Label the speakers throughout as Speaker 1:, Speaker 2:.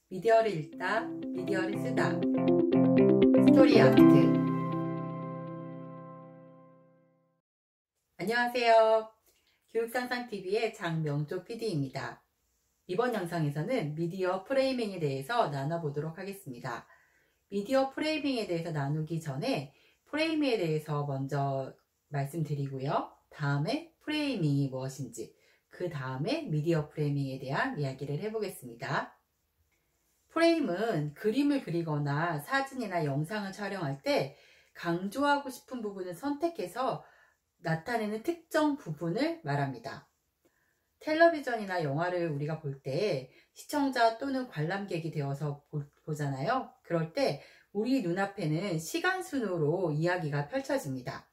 Speaker 1: 미디어를 읽다, 미디어를 쓰다. 스토리 아트. 안녕하세요. 교육상상TV의 장명조 PD입니다. 이번 영상에서는 미디어 프레이밍에 대해서 나눠보도록 하겠습니다. 미디어 프레이밍에 대해서 나누기 전에 프레이밍에 대해서 먼저 말씀드리고요. 다음에 프레이밍이 무엇인지, 그 다음에 미디어 프레이밍에 대한 이야기를 해보겠습니다. 프레임은 그림을 그리거나 사진이나 영상을 촬영할 때 강조하고 싶은 부분을 선택해서 나타내는 특정 부분을 말합니다. 텔레비전이나 영화를 우리가 볼 때 시청자 또는 관람객이 되어서 보잖아요. 그럴 때 우리 눈앞에는 시간순으로 이야기가 펼쳐집니다.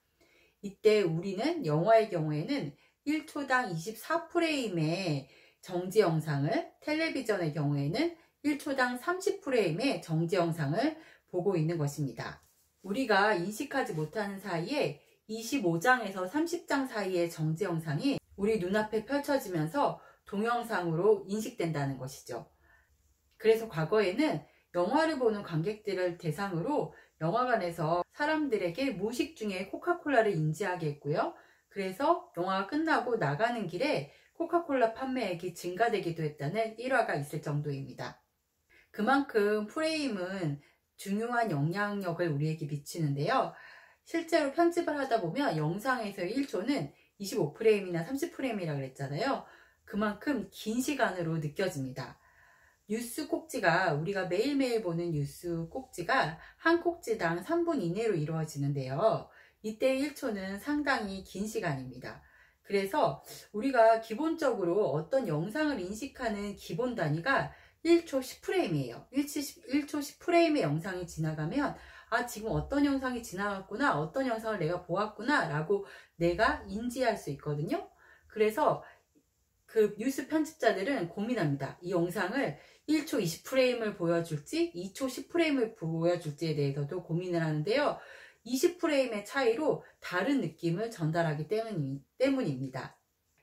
Speaker 1: 이때 우리는 영화의 경우에는 1초당 24프레임의 정지 영상을, 텔레비전의 경우에는 1초당 30프레임의 정지 영상을 보고 있는 것입니다. 우리가 인식하지 못하는 사이에 25장에서 30장 사이의 정지 영상이 우리 눈앞에 펼쳐지면서 동영상으로 인식된다는 것이죠. 그래서 과거에는 영화를 보는 관객들을 대상으로 영화관에서 사람들에게 무의식 중에 코카콜라를 인지하게 했고요. 그래서 영화가 끝나고 나가는 길에 코카콜라 판매액이 증가되기도 했다는 일화가 있을 정도입니다. 그만큼 프레임은 중요한 영향력을 우리에게 미치는데요. 실제로 편집을 하다 보면 영상에서의 1초는 25프레임이나 30프레임이라고 그랬잖아요. 그만큼 긴 시간으로 느껴집니다. 뉴스 꼭지가, 우리가 매일매일 보는 뉴스 꼭지가 한 꼭지당 3분 이내로 이루어지는데요. 이때 1초는 상당히 긴 시간입니다. 그래서 우리가 기본적으로 어떤 영상을 인식하는 기본 단위가 1초 10프레임이에요. 1초 10프레임의 영상이 지나가면 지금 어떤 영상이 지나갔구나, 어떤 영상을 내가 보았구나 라고 내가 인지할 수 있거든요. 그래서 그 뉴스 편집자들은 고민합니다. 이 영상을 1초 20프레임을 보여줄지 2초 10프레임을 보여줄지에 대해서도 고민을 하는데요. 20프레임의 차이로 다른 느낌을 전달하기 때문입니다.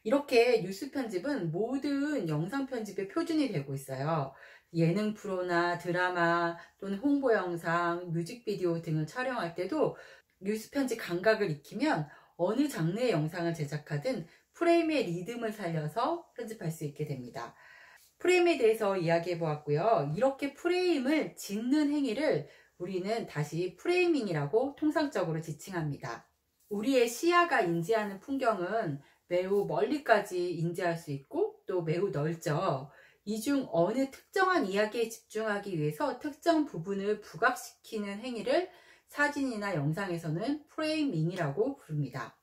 Speaker 1: 이렇게 뉴스 편집은 모든 영상 편집의 표준이 되고 있어요. 예능 프로나 드라마 또는 홍보 영상, 뮤직비디오 등을 촬영할 때도 뉴스 편집 감각을 익히면 어느 장르의 영상을 제작하든 프레임의 리듬을 살려서 편집할 수 있게 됩니다. 프레임에 대해서 이야기해 보았고요. 이렇게 프레임을 짓는 행위를 우리는 다시 프레이밍이라고 통상적으로 지칭합니다. 우리의 시야가 인지하는 풍경은 매우 멀리까지 인지할 수 있고 또 매우 넓죠. 이 중 어느 특정한 이야기에 집중하기 위해서 특정 부분을 부각시키는 행위를 사진이나 영상에서는 프레이밍이라고 부릅니다.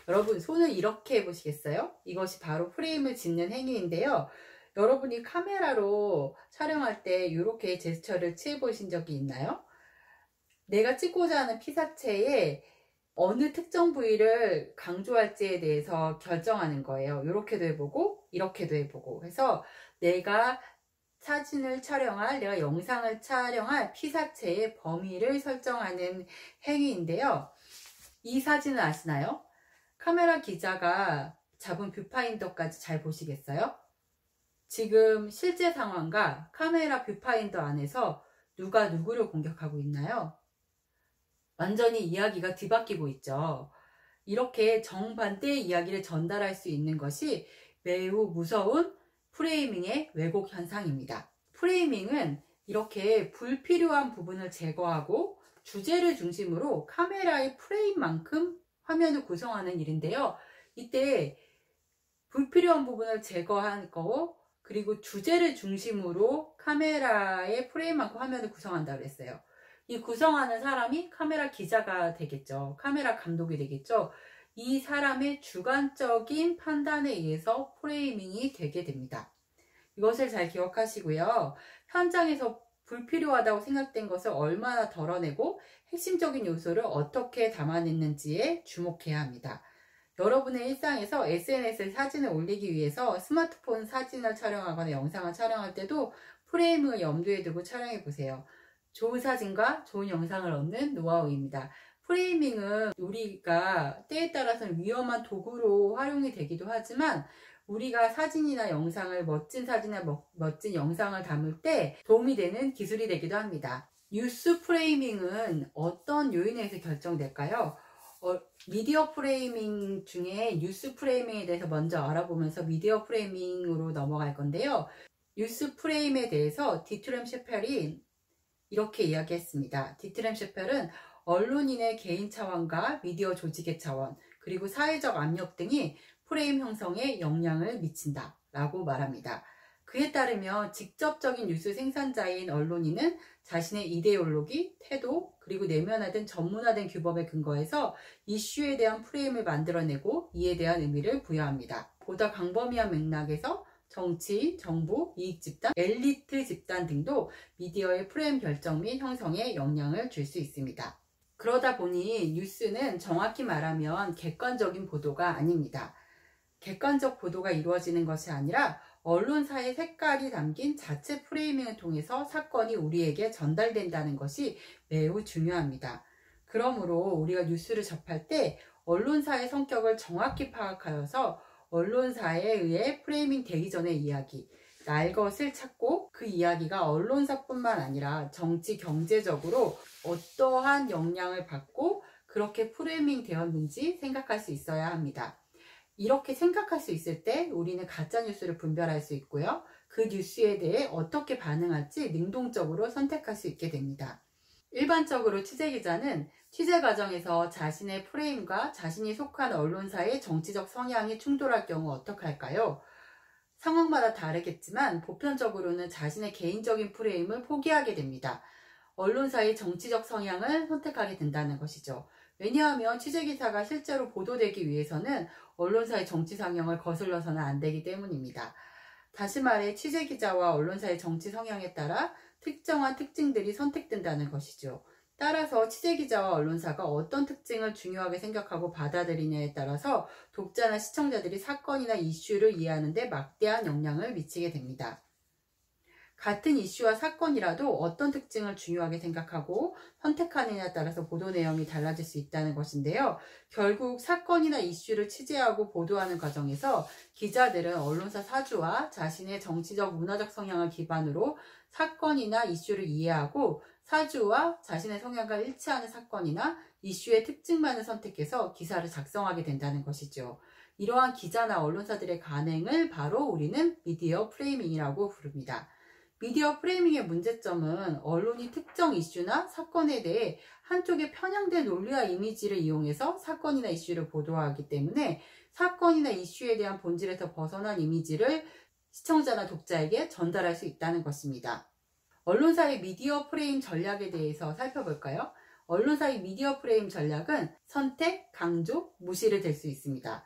Speaker 1: 여러분, 손을 이렇게 해보시겠어요? 이것이 바로 프레임을 짓는 행위인데요. 여러분이 카메라로 촬영할 때 이렇게 제스처를 취해 보신 적이 있나요? 내가 찍고자 하는 피사체에 어느 특정 부위를 강조할지에 대해서 결정하는 거예요. 이렇게도 해보고 이렇게도 해보고 해서 내가 사진을 촬영할, 내가 영상을 촬영할 피사체의 범위를 설정하는 행위인데요. 이 사진을 아시나요? 카메라 기자가 잡은 뷰파인더까지 잘 보시겠어요? 지금 실제 상황과 카메라 뷰파인더 안에서 누가 누구를 공격하고 있나요? 완전히 이야기가 뒤바뀌고 있죠. 이렇게 정반대의 이야기를 전달할 수 있는 것이 매우 무서운 프레이밍의 왜곡 현상입니다. 프레이밍은 이렇게 불필요한 부분을 제거하고 주제를 중심으로 카메라의 프레임만큼 화면을 구성하는 일인데요. 이때 불필요한 부분을 제거한 거고, 그리고 주제를 중심으로 카메라의 프레임만큼 화면을 구성한다고 했어요. 이 구성하는 사람이 카메라 기자가 되겠죠. 카메라 감독이 되겠죠. 이 사람의 주관적인 판단에 의해서 프레이밍이 되게 됩니다. 이것을 잘 기억하시고요. 현장에서 불필요하다고 생각된 것을 얼마나 덜어내고 핵심적인 요소를 어떻게 담아냈는지에 주목해야 합니다. 여러분의 일상에서 SNS에 사진을 올리기 위해서 스마트폰 사진을 촬영하거나 영상을 촬영할 때도 프레임을 염두에 두고 촬영해 보세요. 좋은 사진과 좋은 영상을 얻는 노하우입니다. 프레이밍은 우리가 때에 따라서는 위험한 도구로 활용이 되기도 하지만 우리가 사진이나 영상을 멋진 사진이나 멋진 영상을 담을 때 도움이 되는 기술이 되기도 합니다. 뉴스 프레이밍은 어떤 요인에 의해서 결정될까요? 미디어 프레이밍 중에 뉴스 프레이밍에 대해서 먼저 알아보면서 미디어 프레이밍으로 넘어갈 건데요. 뉴스 프레임에 대해서 디트램 셰펠이 이렇게 이야기했습니다. 디트램 셰펠은 언론인의 개인 차원과 미디어 조직의 차원, 그리고 사회적 압력 등이 프레임 형성에 영향을 미친다 라고 말합니다. 그에 따르면 직접적인 뉴스 생산자인 언론인은 자신의 이데올로기, 태도, 그리고 내면화된 전문화된 규범에 근거해서 이슈에 대한 프레임을 만들어내고 이에 대한 의미를 부여합니다. 보다 광범위한 맥락에서 정치, 정부, 이익집단, 엘리트 집단 등도 미디어의 프레임 결정 및 형성에 영향을 줄 수 있습니다. 그러다 보니 뉴스는 정확히 말하면 객관적인 보도가 아닙니다. 객관적 보도가 이루어지는 것이 아니라 언론사의 색깔이 담긴 자체 프레이밍을 통해서 사건이 우리에게 전달된다는 것이 매우 중요합니다. 그러므로 우리가 뉴스를 접할 때 언론사의 성격을 정확히 파악하여서 언론사에 의해 프레이밍 되기 전의 이야기, 날 것을 찾고 그 이야기가 언론사뿐만 아니라 정치, 경제적으로 어떠한 영향을 받고 그렇게 프레이밍 되었는지 생각할 수 있어야 합니다. 이렇게 생각할 수 있을 때 우리는 가짜뉴스를 분별할 수 있고요. 그 뉴스에 대해 어떻게 반응할지 능동적으로 선택할 수 있게 됩니다. 일반적으로 취재기자는 취재 과정에서 자신의 프레임과 자신이 속한 언론사의 정치적 성향이 충돌할 경우 어떻게 할까요? 상황마다 다르겠지만 보편적으로는 자신의 개인적인 프레임을 포기하게 됩니다. 언론사의 정치적 성향을 선택하게 된다는 것이죠. 왜냐하면 취재기사가 실제로 보도되기 위해서는 언론사의 정치 성향을 거슬러서는 안 되기 때문입니다. 다시 말해 취재기자와 언론사의 정치 성향에 따라 특정한 특징들이 선택된다는 것이죠. 따라서 취재기자와 언론사가 어떤 특징을 중요하게 생각하고 받아들이냐에 따라서 독자나 시청자들이 사건이나 이슈를 이해하는 데 막대한 영향을 미치게 됩니다. 같은 이슈와 사건이라도 어떤 특징을 중요하게 생각하고 선택하느냐에 따라서 보도 내용이 달라질 수 있다는 것인데요. 결국 사건이나 이슈를 취재하고 보도하는 과정에서 기자들은 언론사 사주와 자신의 정치적, 문화적 성향을 기반으로 사건이나 이슈를 이해하고 사주와 자신의 성향과 일치하는 사건이나 이슈의 특징만을 선택해서 기사를 작성하게 된다는 것이죠. 이러한 기자나 언론사들의 관행을 바로 우리는 미디어 프레이밍이라고 부릅니다. 미디어 프레이밍의 문제점은 언론이 특정 이슈나 사건에 대해 한쪽의 편향된 논리와 이미지를 이용해서 사건이나 이슈를 보도하기 때문에 사건이나 이슈에 대한 본질에서 벗어난 이미지를 시청자나 독자에게 전달할 수 있다는 것입니다. 언론사의 미디어 프레임 전략에 대해서 살펴볼까요? 언론사의 미디어 프레임 전략은 선택, 강조, 무시를 될 수 있습니다.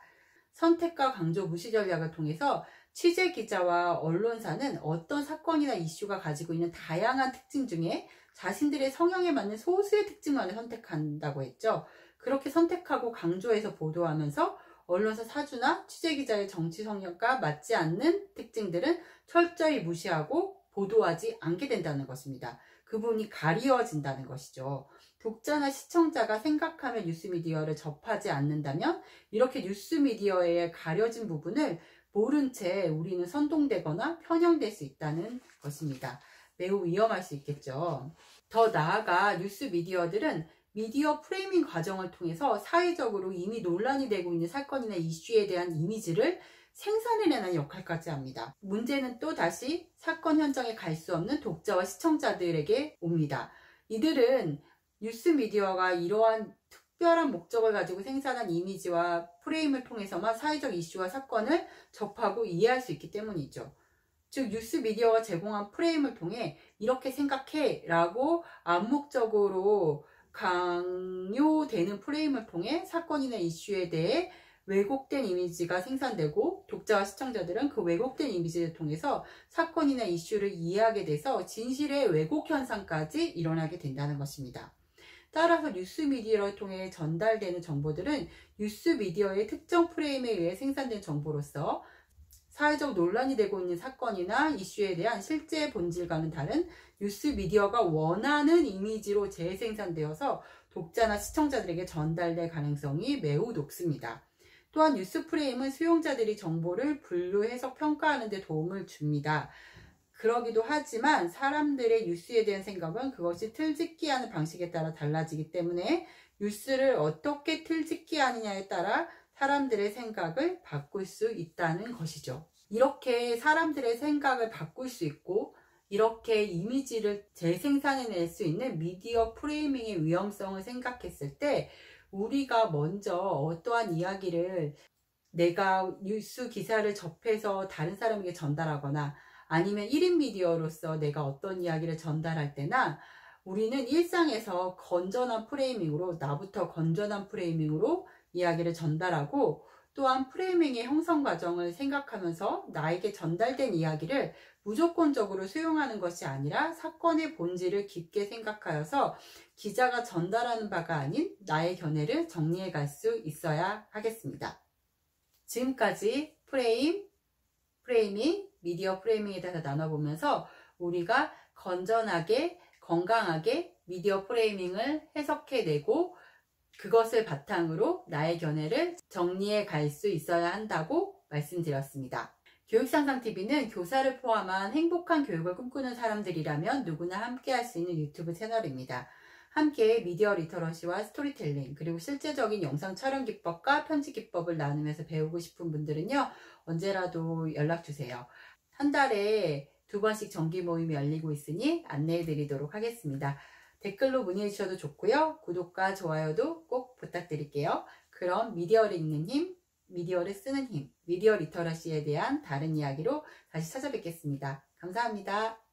Speaker 1: 선택과 강조, 무시 전략을 통해서 취재 기자와 언론사는 어떤 사건이나 이슈가 가지고 있는 다양한 특징 중에 자신들의 성향에 맞는 소수의 특징만을 선택한다고 했죠. 그렇게 선택하고 강조해서 보도하면서 언론사 사주나 취재 기자의 정치 성향과 맞지 않는 특징들은 철저히 무시하고 보도하지 않게 된다는 것입니다. 그 부분이 가리워진다는 것이죠. 독자나 시청자가 생각하며 뉴스미디어를 접하지 않는다면 이렇게 뉴스미디어의 가려진 부분을 모른 채 우리는 선동되거나 편향될 수 있다는 것입니다. 매우 위험할 수 있겠죠. 더 나아가 뉴스미디어들은 미디어 프레이밍 과정을 통해서 사회적으로 이미 논란이 되고 있는 사건이나 이슈에 대한 이미지를 생산해내는 역할까지 합니다. 문제는 또다시 사건 현장에 갈 수 없는 독자와 시청자들에게 옵니다. 이들은 뉴스미디어가 이러한 특별한 목적을 가지고 생산한 이미지와 프레임을 통해서만 사회적 이슈와 사건을 접하고 이해할 수 있기 때문이죠. 즉 뉴스미디어가 제공한 프레임을 통해 이렇게 생각해 라고 암묵적으로 강요되는 프레임을 통해 사건이나 이슈에 대해 왜곡된 이미지가 생산되고 독자와 시청자들은 그 왜곡된 이미지를 통해서 사건이나 이슈를 이해하게 돼서 진실의 왜곡 현상까지 일어나게 된다는 것입니다. 따라서 뉴스미디어를 통해 전달되는 정보들은 뉴스미디어의 특정 프레임에 의해 생산된 정보로서 사회적 논란이 되고 있는 사건이나 이슈에 대한 실제 본질과는 다른 뉴스미디어가 원하는 이미지로 재생산되어서 독자나 시청자들에게 전달될 가능성이 매우 높습니다. 또한 뉴스 프레임은 수용자들이 정보를 분류, 해석, 평가하는 데 도움을 줍니다. 그러기도 하지만 사람들의 뉴스에 대한 생각은 그것이 틀짓기 하는 방식에 따라 달라지기 때문에 뉴스를 어떻게 틀짓기 하느냐에 따라 사람들의 생각을 바꿀 수 있다는 것이죠. 이렇게 사람들의 생각을 바꿀 수 있고 이렇게 이미지를 재생산해낼 수 있는 미디어 프레이밍의 위험성을 생각했을 때 우리가 먼저 어떠한 이야기를 내가 뉴스 기사를 접해서 다른 사람에게 전달하거나 아니면 1인 미디어로서 내가 어떤 이야기를 전달할 때나 우리는 일상에서 건전한 프레이밍으로 나부터 건전한 프레이밍으로 이야기를 전달하고 또한 프레이밍의 형성 과정을 생각하면서 나에게 전달된 이야기를 무조건적으로 수용하는 것이 아니라 사건의 본질을 깊게 생각하여서 기자가 전달하는 바가 아닌 나의 견해를 정리해 갈 수 있어야 하겠습니다. 지금까지 프레이밍, 미디어 프레이밍에 대해서 나눠보면서 우리가 건전하게, 건강하게 미디어 프레이밍을 해석해내고 그것을 바탕으로 나의 견해를 정리해 갈 수 있어야 한다고 말씀드렸습니다. 교육상상TV는 교사를 포함한 행복한 교육을 꿈꾸는 사람들이라면 누구나 함께 할 수 있는 유튜브 채널입니다. 함께 미디어 리터러시와 스토리텔링 그리고 실제적인 영상 촬영 기법과 편집 기법을 나누면서 배우고 싶은 분들은요 언제라도 연락주세요. 한 달에 2번씩 정기 모임이 열리고 있으니 안내해 드리도록 하겠습니다. 댓글로 문의해 주셔도 좋고요. 구독과 좋아요도 꼭 부탁드릴게요. 그럼 미디어를 읽는 힘, 미디어를 쓰는 힘, 미디어 리터러시에 대한 다른 이야기로 다시 찾아뵙겠습니다. 감사합니다.